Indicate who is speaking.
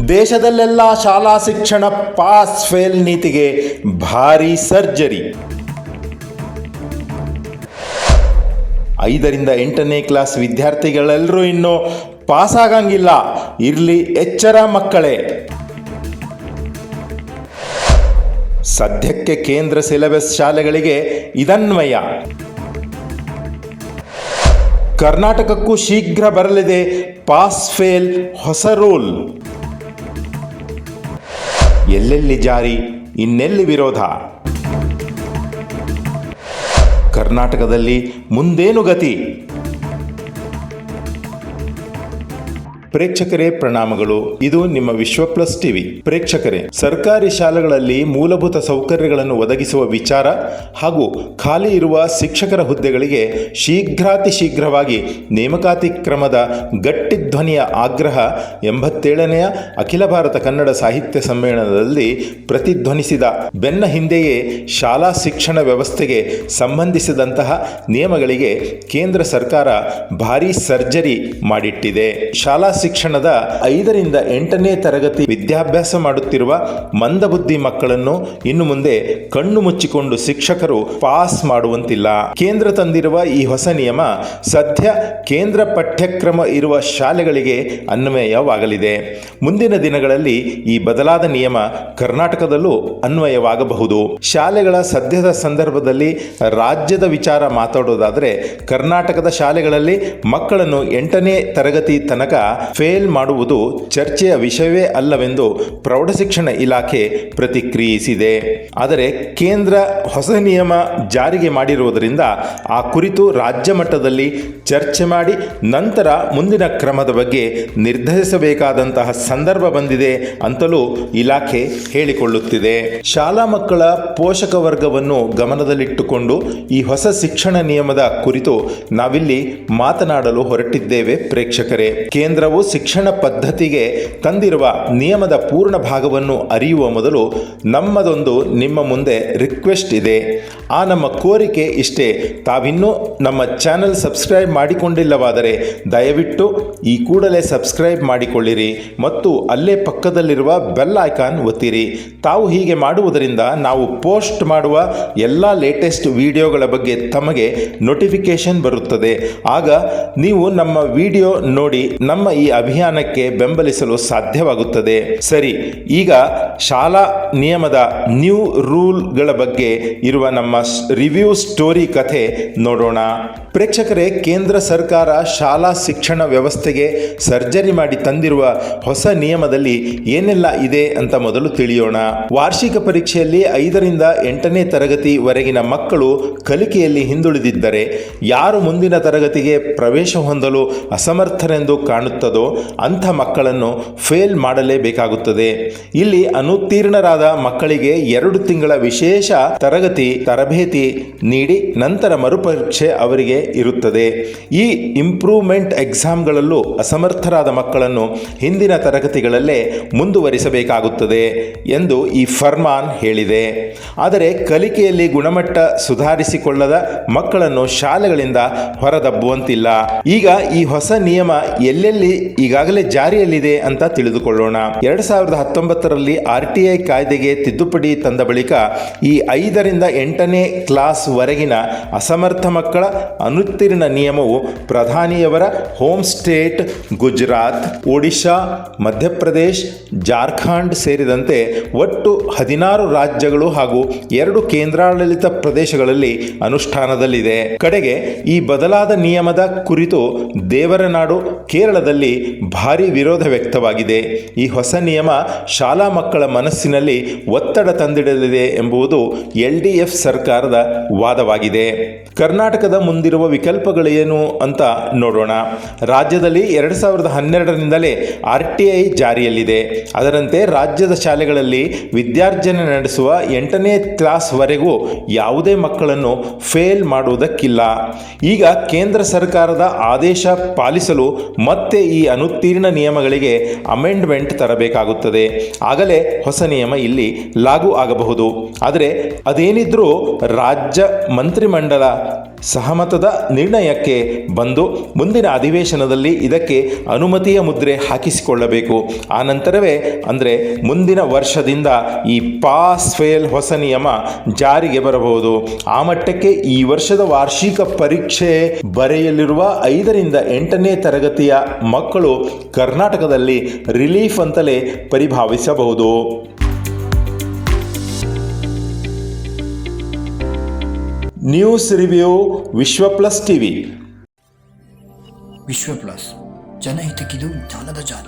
Speaker 1: ದೇಶದಲ್ಲೆಲ್ಲ ಶಾಲಾ ಶಿಕ್ಷಣ pass fail ನೀತಿಗೆ ಭಾರೀ ಸರ್ಜರಿ. 5ರಿಂದ 8ನೇ ಕ್ಲಾಸ್ ವಿದ್ಯಾರ್ಥಿಗಳೆಲ್ಲರೂ ಇನ್ನೂ ಪಾಸ್ ಆಗಂಗಿಲ್ಲ. ಇರಲಿ ಎಚ್ಚರ ಮಕ್ಕಳೇ. ಸದ್ಯಕ್ಕೆ ಕೇಂದ್ರ ಸಿಲೆಬಸ್ ಶಾಲೆಗಳಿಗೆ ಇದನ್ವಯ. ಕರ್ನಾಟಕಕ್ಕೂ ಶೀಘ್ರ ಬರಲಿದೆ ಪಾಸ್ ಫೇಲ್ ಹೊಸ ರೂಲ್. ಎಲ್ಲೆಲ್ಲಿ ಜಾರಿ, ಇನ್ನೆಲ್ಲಿ ವಿರೋಧ? ಕರ್ನಾಟಕದಲ್ಲಿ ಮುಂದೇನು ಗತಿ? ಪ್ರೇಕ್ಷಕರೇ ಪ್ರಣಾಮಗಳು. ಇದು ನಿಮ್ಮ ವಿಶ್ವ ಪ್ಲಸ್ ಟಿವಿ. ಪ್ರೇಕ್ಷಕರೇ, ಸರ್ಕಾರಿ ಶಾಲೆಗಳಲ್ಲಿ ಮೂಲಭೂತ ಸೌಕರ್ಯಗಳನ್ನು ಒದಗಿಸುವ ವಿಚಾರ ಹಾಗೂ ಖಾಲಿ ಇರುವ ಶಿಕ್ಷಕರ ಹುದ್ದೆಗಳಿಗೆ ಶೀಘ್ರವಾಗಿ ನೇಮಕಾತಿ ಕ್ರಮದ ಗಟ್ಟಿ ಧ್ವನಿಯ ಆಗ್ರಹ 87ನೆಯ ಅಖಿಲ ಭಾರತ ಕನ್ನಡ ಸಾಹಿತ್ಯ ಸಮ್ಮೇಳನದಲ್ಲಿ ಪ್ರತಿಧ್ವನಿಸಿದ ಬೆನ್ನ ಹಿಂದೆಯೇ ಶಾಲಾ ಶಿಕ್ಷಣ ವ್ಯವಸ್ಥೆಗೆ ಸಂಬಂಧಿಸಿದಂತಹ ನಿಯಮಗಳಿಗೆ ಕೇಂದ್ರ ಸರ್ಕಾರ ಭಾರೀ ಸರ್ಜರಿ ಮಾಡಿಟ್ಟಿದೆ. ಶಾಲಾ ಶಿಕ್ಷಣದ 5ರಿಂದ 8ನೇ ತರಗತಿ ವಿದ್ಯಾಭ್ಯಾಸ ಮಾಡುತ್ತಿರುವ ಮಂದಬುದ್ಧಿ ಮಕ್ಕಳನ್ನು ಇನ್ನು ಮುಂದೆ ಕಣ್ಣು ಮುಚ್ಚಿಕೊಂಡು ಶಿಕ್ಷಕರು ಪಾಸ್ ಮಾಡುವಂತಿಲ್ಲ. ಕೇಂದ್ರ ತಂದಿರುವ ಈ ಹೊಸ ನಿಯಮ ಸದ್ಯ ಕೇಂದ್ರ ಪಠ್ಯಕ್ರಮ ಇರುವ ಶಾಲೆಗಳಿಗೆ ಅನ್ವಯವಾಗಲಿದೆ. ಮುಂದಿನ ದಿನಗಳಲ್ಲಿ ಈ ಬದಲಾದ ನಿಯಮ ಕರ್ನಾಟಕದಲ್ಲೂ ಅನ್ವಯವಾಗಬಹುದು. ಶಾಲೆಗಳ ಸದ್ಯದ ಸಂದರ್ಭದಲ್ಲಿ ರಾಜ್ಯದ ವಿಚಾರ ಮಾತಾಡೋದಾದರೆ, ಕರ್ನಾಟಕದ ಶಾಲೆಗಳಲ್ಲಿ ಮಕ್ಕಳನ್ನು 8ನೇ ತರಗತಿ ತನಕ ಫೇಲ್ ಮಾಡುವುದು ಚರ್ಚೆಯ ವಿಷಯವೇ ಅಲ್ಲವೆಂದು ಪ್ರೌಢಶಿಕ್ಷಣ ಇಲಾಖೆ ಪ್ರತಿಕ್ರಿಯಿಸಿದೆ. ಆದರೆ ಕೇಂದ್ರ ಹೊಸ ನಿಯಮ ಜಾರಿಗೆ ಮಾಡಿರುವುದರಿಂದ ಆ ಕುರಿತು ರಾಜ್ಯ ಮಟ್ಟದಲ್ಲಿ ಚರ್ಚೆ ಮಾಡಿ ನಂತರ ಮುಂದಿನ ಕ್ರಮದ ಬಗ್ಗೆ ನಿರ್ಧರಿಸಬೇಕಾದಂತಹ ಸಂದರ್ಭ ಬಂದಿದೆ ಅಂತಲೂ ಇಲಾಖೆ ಹೇಳಿಕೊಳ್ಳುತ್ತಿದೆ. ಶಾಲಾ ಮಕ್ಕಳ ಪೋಷಕ ವರ್ಗವನ್ನು ಗಮನದಲ್ಲಿಟ್ಟುಕೊಂಡು ಈ ಹೊಸ ಶಿಕ್ಷಣ ನಿಯಮದ ಕುರಿತು ನಾವಿಲ್ಲಿ ಮಾತನಾಡಲು ಹೊರಟಿದ್ದೇವೆ. ಪ್ರೇಕ್ಷಕರೇ, ಕೇಂದ್ರವು ಶಿಕ್ಷಣ ಪದ್ಧತಿಗೆ ತಂದಿರುವ ನಿಯಮದ ಪೂರ್ಣ ಭಾಗವನ್ನು ಅರಿಯುವ ಮೊದಲು ನಮ್ಮದೊಂದು ನಿಮ್ಮ ಮುಂದೆ ರಿಕ್ವೆಸ್ಟ್ ಇದೆ. ಆ ನಮ್ಮ ಕೋರಿಕೆ ಇಷ್ಟೇ: ತಾವಿನ್ನೂ ನಮ್ಮ ಚಾನೆಲ್ ಸಬ್ಸ್ಕ್ರೈಬ್ ಮಾಡಿಕೊಂಡಿಲ್ಲವಾದರೆ ದಯವಿಟ್ಟು ಈ ಕೂಡಲೇ ಸಬ್ಸ್ಕ್ರೈಬ್ ಮಾಡಿಕೊಳ್ಳಿರಿ ಮತ್ತು ಅಲ್ಲೇ ಪಕ್ಕದಲ್ಲಿರುವ ಬೆಲ್ ಐಕಾನ್ ಒತ್ತಿರಿ. ತಾವು ಹೀಗೆ ಮಾಡುವುದರಿಂದ ನಾವು ಪೋಸ್ಟ್ ಮಾಡುವ ಎಲ್ಲ ಲೇಟೆಸ್ಟ್ ವಿಡಿಯೋಗಳ ಬಗ್ಗೆ ತಮಗೆ ನೋಟಿಫಿಕೇಶನ್ ಬರುತ್ತದೆ. ಆಗ ನೀವು ನಮ್ಮ ವಿಡಿಯೋ ನೋಡಿ ನಮ್ಮ ಈ ಅಭಿಯಾನಕ್ಕೆ ಬೆಂಬಲಿಸಲು ಸಾಧ್ಯವಾಗುತ್ತದೆ. ಸರಿ, ಈಗ ಶಾಲಾ ನಿಯಮದ ನ್ಯೂ ರೂಲ್ಗಳ ಬಗ್ಗೆ ಇರುವ ನಮ್ಮ ರಿವ್ಯೂ ಸ್ಟೋರಿ ಕಥೆ ನೋಡೋಣ. ಪ್ರೇಕ್ಷಕರೇ, ಕೇಂದ್ರ ಸರ್ಕಾರ ಶಾಲಾ ಶಿಕ್ಷಣ ವ್ಯವಸ್ಥೆಗೆ ಸರ್ಜರಿ ಮಾಡಿ ತಂದಿರುವ ಹೊಸ ನಿಯಮದಲ್ಲಿ ಏನೆಲ್ಲ ಇದೆ ಅಂತ ಮೊದಲು ತಿಳಿಯೋಣ. ವಾರ್ಷಿಕ ಪರೀಕ್ಷೆಯಲ್ಲಿ 5ರಿಂದ 8ನೇ ತರಗತಿವರೆಗಿನ ಮಕ್ಕಳು ಕಲಿಕೆಯಲ್ಲಿ ಹಿಂದುಳಿದಿದ್ದರೆ, ಯಾರು ಮುಂದಿನ ತರಗತಿಗೆ ಪ್ರವೇಶ ಹೊಂದಲು ಅಸಮರ್ಥರೆಂದು ಕಾಣುತ್ತದೋ ಅಂಥ ಮಕ್ಕಳನ್ನು ಫೇಲ್ ಮಾಡಲೇಬೇಕಾಗುತ್ತದೆ. ಇಲ್ಲಿ ಅನುತ್ತೀರ್ಣರಾದ ಮಕ್ಕಳಿಗೆ 2 ತಿಂಗಳ ವಿಶೇಷ ತರಬೇತಿ ನೀಡಿ ನಂತರ ಮರುಪರೀಕ್ಷೆ ಅವರಿಗೆ ಇರುತ್ತದೆ. ಈ ಇಂಪ್ರೂವ್ಮೆಂಟ್ ಎಕ್ಸಾಮ್ಗಳಲ್ಲೂ ಅಸಮರ್ಥರಾದ ಮಕ್ಕಳನ್ನು ಹಿಂದಿನ ತರಗತಿಗಳಲ್ಲೇ ಮುಂದುವರಿಸಬೇಕಾಗುತ್ತದೆ ಎಂದು ಈ ಫರ್ಮಾನ್ ಹೇಳಿದೆ. ಆದರೆ ಕಲಿಕೆಯಲ್ಲಿ ಗುಣಮಟ್ಟ ಸುಧಾರಿಸಿಕೊಳ್ಳದ ಮಕ್ಕಳನ್ನು ಶಾಲೆಗಳಿಂದ ಹೊರದಬ್ಬುವಂತಿಲ್ಲ. ಈಗ ಈ ಹೊಸ ನಿಯಮ ಎಲ್ಲೆಲ್ಲಿ ಈಗಾಗಲೇ ಜಾರಿಯಲ್ಲಿದೆ ಅಂತ ತಿಳಿದುಕೊಳ್ಳೋಣ. 2019ರಲ್ಲಿ RTI ಕಾಯ್ದೆಗೆ ತಿದ್ದುಪಡಿ ತಂದ ಬಳಿಕ ಈ 5ರಿಂದ 8ನೇ ಕ್ಲಾಸ್ ವರೆಗಿನ ಅಸಮರ್ಥ ಮಕ್ಕಳ ಅನುತ್ತೀರ್ಣ ನಿಯಮವು ಪ್ರಧಾನಿಯವರ ಹೋಮ್ ಸ್ಟೇಟ್ ಗುಜರಾತ್, ಒಡಿಶಾ, ಮಧ್ಯಪ್ರದೇಶ್, ಜಾರ್ಖಂಡ್ ಸೇರಿದಂತೆ ಒಟ್ಟು 16 ರಾಜ್ಯಗಳು ಹಾಗೂ 2 ಕೇಂದ್ರಾಡಳಿತ ಪ್ರದೇಶಗಳಲ್ಲಿ ಅನುಷ್ಠಾನದಲ್ಲಿದೆ. ಕಡೆಗೆ ಈ ಬದಲಾದ ನಿಯಮದ ಕುರಿತು ದೇವರನಾಡು ಕೇರಳದಲ್ಲಿ ಭಾರಿ ವಿರೋಧ ವ್ಯಕ್ತವಾಗಿದೆ. ಈ ಹೊಸ ನಿಯಮ ಶಾಲಾ ಮಕ್ಕಳ ಮನಸ್ಸಿನಲ್ಲಿ ಒತ್ತಡ ತಂದಿಡಲಿದೆ ಎಂಬುದು LDF ಸರ್ಕಾರದ ವಾದವಾಗಿದೆ. ಕರ್ನಾಟಕದ ಮುಂದಿರುವ ವಿಕಲ್ಪಗಳೇನು ಅಂತ ನೋಡೋಣ. ರಾಜ್ಯದಲ್ಲಿ 2012ರಿಂದಲೇ RTI ಜಾರಿಯಲ್ಲಿದೆ. ಅದರಂತೆ ರಾಜ್ಯದ ಶಾಲೆಗಳಲ್ಲಿ ವಿದ್ಯಾರ್ಜನೆ ನಡೆಸುವ 8ನೇ ಕ್ಲಾಸ್ವರೆಗೂ ಯಾವುದೇ ಮಕ್ಕಳನ್ನು ಫೇಲ್ ಮಾಡುವುದಕ್ಕಿಲ್ಲ. ಈಗ ಕೇಂದ್ರ ಸರ್ಕಾರದ ಆದೇಶ ಪಾಲಿಸಲು ಮತ್ತೆ ಈ ಈ ಅನುತ್ತೀರ್ಣ ನಿಯಮಗಳಿಗೆ ಅಮೆಂಡ್ಮೆಂಟ್ ತರಬೇಕಾಗುತ್ತದೆ. ಆಗಲೇ ಹೊಸ ನಿಯಮ ಇಲ್ಲಿ ಲಾಗು ಆಗಬಹುದು. ಆದರೆ ಅದೇನಿದ್ರೂ ರಾಜ್ಯ ಮಂತ್ರಿಮಂಡಲ ಸಹಮತದ ನಿರ್ಣಯಕ್ಕೆ ಬಂದು ಮುಂದಿನ ಅಧಿವೇಶನದಲ್ಲಿ ಇದಕ್ಕೆ ಅನುಮತಿಯ ಮುದ್ರೆ ಹಾಕಿಸಿಕೊಳ್ಳಬೇಕು. ಆ ನಂತರವೇ ಅಂದರೆ ಮುಂದಿನ ವರ್ಷದಿಂದ ಈ ಪಾಸ್ ಫೇಲ್ ಹೊಸ ನಿಯಮ ಜಾರಿಗೆ ಬರಬಹುದು. ಆ ಮಟ್ಟಕ್ಕೆ ಈ ವರ್ಷದ ವಾರ್ಷಿಕ ಪರೀಕ್ಷೆ ಬರೆಯಲಿರುವ 5ರಿಂದ 8ನೇ ತರಗತಿಯ ಮಕ್ಕಳು ಕರ್ನಾಟಕದಲ್ಲಿ ರಿಲೀಫ್ ಅಂತಲೇ ಪರಿಭಾವಿಸಬಹುದು. ನ್ಯೂಸ್ ರಿವ್ಯೂ ವಿಶ್ವ ಪ್ಲಸ್ ಟಿವಿ.
Speaker 2: ವಿಶ್ವ ಪ್ಲಸ್, ಜನಹಿತಕ್ಕಿದು ಜ್ಞಾನದ ಜಾಲ.